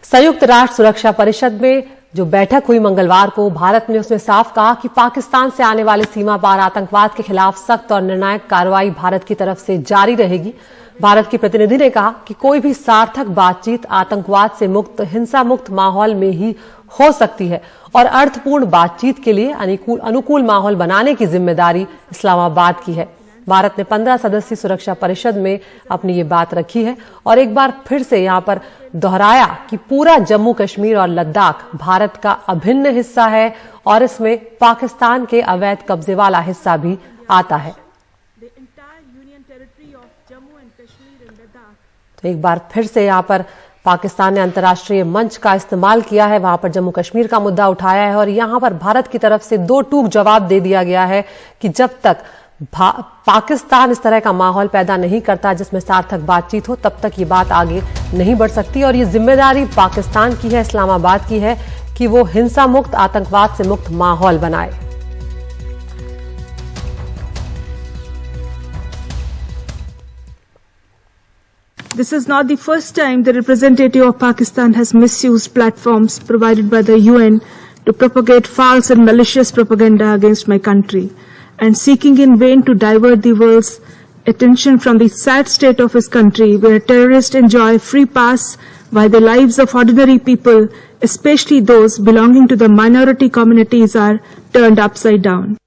संयुक्त राष्ट्र सुरक्षा परिषद में जो बैठक हुई मंगलवार को, भारत ने उसमें साफ कहा कि पाकिस्तान से आने वाले सीमा पार आतंकवाद के खिलाफ सख्त और निर्णायक कार्रवाई भारत की तरफ से जारी रहेगी। भारत की प्रतिनिधि ने कहा कि कोई भी सार्थक बातचीत आतंकवाद से मुक्त, हिंसा मुक्त माहौल में ही हो सकती है और अर्थपूर्ण बातचीत के लिए अनुकूल माहौल बनाने की जिम्मेदारी इस्लामाबाद की है। भारत ने 15 सदस्यीय सुरक्षा परिषद में अपनी ये बात रखी है और एक बार फिर से यहां पर दोहराया कि पूरा जम्मू कश्मीर और लद्दाख भारत का अभिन्न हिस्सा है और इसमें पाकिस्तान के अवैध कब्जे वाला हिस्सा भी आता है। तो एक बार फिर से यहां पर पाकिस्तान ने अंतर्राष्ट्रीय मंच का इस्तेमाल किया है, वहां पर जम्मू कश्मीर का मुद्दा उठाया है और यहां पर भारत की तरफ से दो टूक जवाब दे दिया गया है कि जब तक पाकिस्तान इस तरह का माहौल पैदा नहीं करता जिसमें सार्थक बातचीत हो, तब तक ये बात आगे नहीं बढ़ सकती और ये जिम्मेदारी पाकिस्तान की है, इस्लामाबाद की है कि वो हिंसा मुक्त, आतंकवाद से मुक्त माहौल बनाए। This is not the first time the representative of Pakistan has misused platforms provided by the UN to propagate false and malicious propaganda against my country, and seeking in vain to divert the world's attention from the sad state of his country, where terrorists enjoy free pass while the lives of ordinary people, especially those belonging to the minority communities, are turned upside down.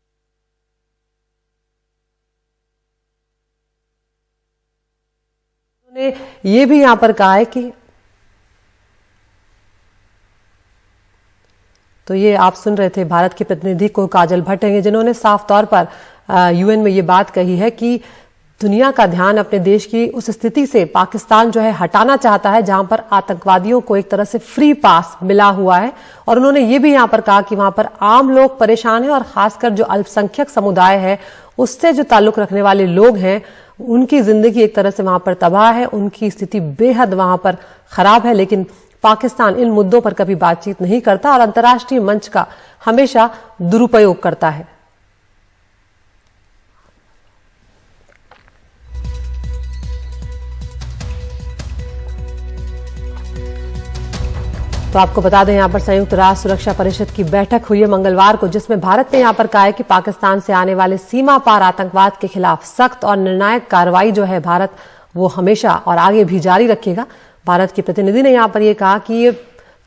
उन्होंने ये भी यहां पर कहा है कि तो ये आप सुन रहे थे भारत के प्रतिनिधि को काजल भट्ट हैं, जिन्होंने साफ तौर पर यूएन में ये बात कही है कि दुनिया का ध्यान अपने देश की उस स्थिति से पाकिस्तान जो है हटाना चाहता है जहां पर आतंकवादियों को एक तरह से फ्री पास मिला हुआ है। और उन्होंने ये भी यहां पर कहा कि वहां पर आम लोग परेशान हैं और खासकर जो अल्पसंख्यक समुदाय है उससे जो ताल्लुक रखने वाले लोग हैं उनकी जिंदगी एक तरह से वहां पर तबाह है, उनकी स्थिति बेहद वहां पर खराब है। लेकिन पाकिस्तान इन मुद्दों पर कभी बातचीत नहीं करता और अंतर्राष्ट्रीय मंच का हमेशा दुरुपयोग करता है। तो आपको बता दें यहां पर संयुक्त राष्ट्र सुरक्षा परिषद की बैठक हुई है मंगलवार को, जिसमें भारत ने यहां पर कहा है कि पाकिस्तान से आने वाले सीमा पार आतंकवाद के खिलाफ सख्त और निर्णायक कार्रवाई जो है भारत वो हमेशा और आगे भी जारी रखेगा। भारत की प्रतिनिधि ने यहां पर यह कहा कि ये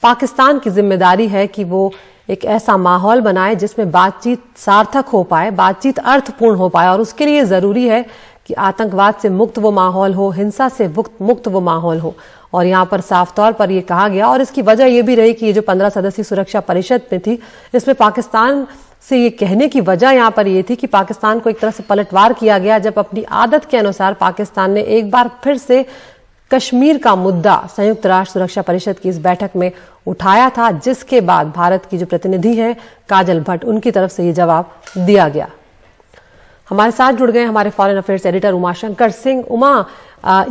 पाकिस्तान की जिम्मेदारी है कि वो एक ऐसा माहौल बनाए जिसमें बातचीत सार्थक हो पाए, बातचीत अर्थपूर्ण हो पाए और उसके लिए जरूरी है कि आतंकवाद से मुक्त वो माहौल हो, हिंसा से मुक्त वो माहौल हो। और यहां पर साफ तौर पर यह कहा गया और इसकी वजह यह भी रही कि ये जो 15 सदस्यीय सुरक्षा परिषद में थी इसमें पाकिस्तान से ये कहने की वजह यहां पर यह थी कि पाकिस्तान को एक तरह से पलटवार किया गया जब अपनी आदत के अनुसार पाकिस्तान ने एक बार फिर से कश्मीर का मुद्दा संयुक्त राष्ट्र सुरक्षा परिषद की इस बैठक में उठाया था, जिसके बाद भारत की जो प्रतिनिधि है काजल भट्ट, उनकी तरफ से ये जवाब दिया गया। हमारे साथ जुड़ गए हमारे foreign affairs editor Umashankar Singh. Uma,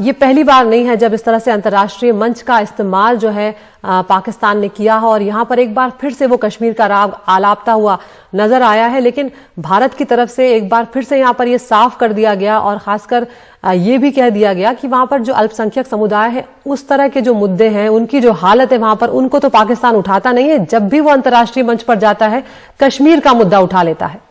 ये पहली बार नहीं है जब इस तरह से अंतर्राष्ट्रीय मंच का इस्तेमाल जो है पाकिस्तान ने किया है और यहां पर एक बार फिर से वो कश्मीर का राग आलापता हुआ नजर आया है। लेकिन भारत की तरफ से एक बार फिर से यहां पर ये साफ कर दिया गया और खासकर ये भी कह दिया गया कि वहां पर जो अल्पसंख्यक समुदाय है उस तरह के जो मुद्दे हैं, उनकी जो हालत है वहां पर, उनको तो पाकिस्तान उठाता नहीं है। जब भी वो अंतर्राष्ट्रीय मंच पर जाता है कश्मीर का मुद्दा उठा लेता है।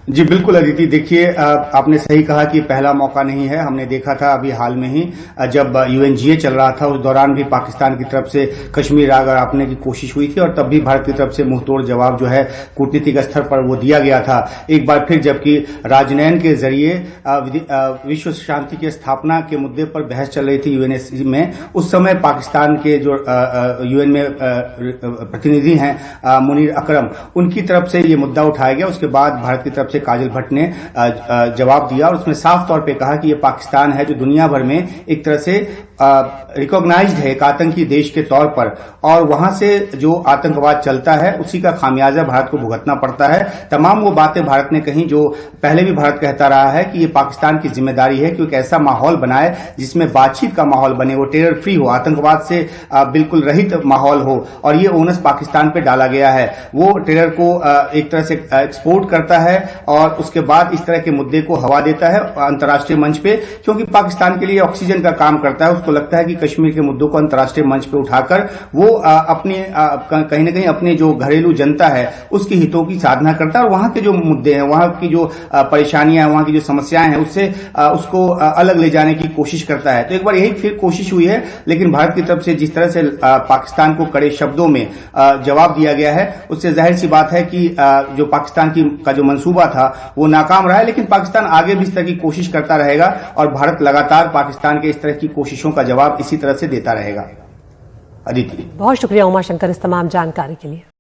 जी बिल्कुल अदिति, देखिए आपने सही कहा कि पहला मौका नहीं है। हमने देखा था अभी हाल में ही जब यूएनजीए चल रहा था उस दौरान भी पाकिस्तान की तरफ से कश्मीर राग आपने की कोशिश हुई थी और तब भी भारत की तरफ से मुंहतोड़ जवाब जो है कूटनीतिक स्तर पर वो दिया गया था। एक बार फिर जबकि राजनयन के जरिए विश्व शांति की स्थापना के मुद्दे पर बहस चल रही थी यूएनएससी में, उस समय पाकिस्तान के जो यूएन में प्रतिनिधि हैं मुनीर अकरम, उनकी तरफ से ये मुद्दा उठाया गया। उसके बाद भारत की तरफ से काजल भट्ट ने जवाब दिया और उसमें साफ तौर पे कहा कि ये पाकिस्तान है जो दुनिया भर में एक तरह से रिकॉग्नाइज्ड है एक आतंकी देश के तौर पर, और वहां से जो आतंकवाद चलता है उसी का खामियाजा भारत को भुगतना पड़ता है। तमाम वो बातें भारत ने कही जो पहले भी भारत कहता रहा है कि ये पाकिस्तान की जिम्मेदारी है कि एक ऐसा माहौल बनाए जिसमें बातचीत का माहौल बने, वो टेरर फ्री हो, आतंकवाद से बिल्कुल रहित माहौल हो, और ये ओनस पाकिस्तान पे डाला गया है। वो टेरर को एक तरह से एक्सपोर्ट करता है और उसके बाद इस तरह के मुद्दे को हवा देता है अंतर्राष्ट्रीय मंच पे, क्योंकि पाकिस्तान के लिए ऑक्सीजन का काम करता है। उसको लगता है कि कश्मीर के मुद्दों को अंतर्राष्ट्रीय मंच पे उठाकर वो अपने कहीं ना कहीं अपने जो घरेलू जनता है उसके हितों की साधना करता है, और वहां के जो मुद्दे हैं, वहां की जो परेशानियां, वहां की जो समस्याएं हैं, उससे उसको अलग ले जाने की कोशिश करता है। तो एक बार यही फिर कोशिश हुई है, लेकिन भारत की तरफ से जिस तरह से पाकिस्तान को कड़े शब्दों में जवाब दिया गया है, उससे जाहिर सी बात है कि जो पाकिस्तान का जो मंसूबा था वो नाकाम रहा है। लेकिन पाकिस्तान आगे भी इस तरह की कोशिश करता रहेगा और भारत लगातार पाकिस्तान के इस तरह की कोशिशों का जवाब इसी तरह से देता रहेगा। अदिति, बहुत शुक्रिया उमाशंकर इस तमाम जानकारी के लिए।